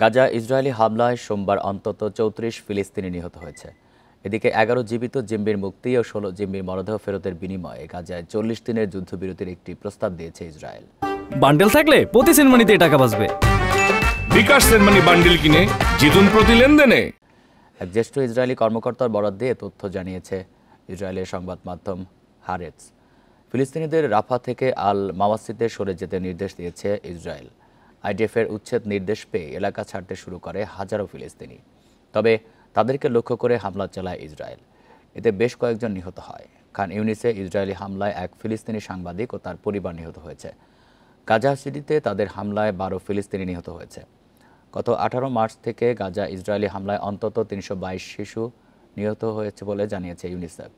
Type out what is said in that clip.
Gaza Israeli হামলায় সোমবার অন্তত ৩৪ ফিলিস্তিনি নিহত হয়েছে। এদিকে ১১ জীবিত জিম্মির মুক্তি ও ১৬ জিম্মির মরদেহ ফেরতের বিনিময়ে গাজায় ৪০ দিনের যুদ্ধবিরতির একটি প্রস্তাব দিয়েছে ইসরায়েল। বান্ডেল থাকলে প্রতি সেনমানিতে টাকা বাঁচবে। বিকাশ সেনমানি বান্ডেল কিনে জিতুন প্রতি লেনদেনে। এক জ্যেষ্ঠ ইসরায়েলি কর্মকর্তার বরাত দিয়ে তথ্য জানিয়েছে ইসরায়েলের সংবাদ মাধ্যম হারেটস। ফিলিস্তিনিদের রাফা থেকে আল মাওয়াসিতে সরে যেতে নির্দেশ দিয়েছে ইসরায়েল। আইডিএফের উচ্ছেদ নির্দেশ পেয়ে এলাকা ছাড়তে শুরু করে হাজারো ফিলিস্তিনি। তবে তাদেরকে লক্ষ্য করে হামলা চালায় ইসরায়েল। এতে বেশ কয়েকজন নিহত হয়। খান ইউনিসে ইসরায়েলি হামলায় এক ফিলিস্তিনি সাংবাদিক ও তার পরিবার নিহত হয়েছে। গাজা সিটিতে তাদের হামলায় ১২ ফিলিস্তিনি নিহত হয়েছে। গত ১৮ মার্চ থেকে গাজা ইসরায়েলি হামলায় অন্তত ৩২২ শিশু নিহত হয়েছে বলে জানিয়েছে ইউনিসেফ।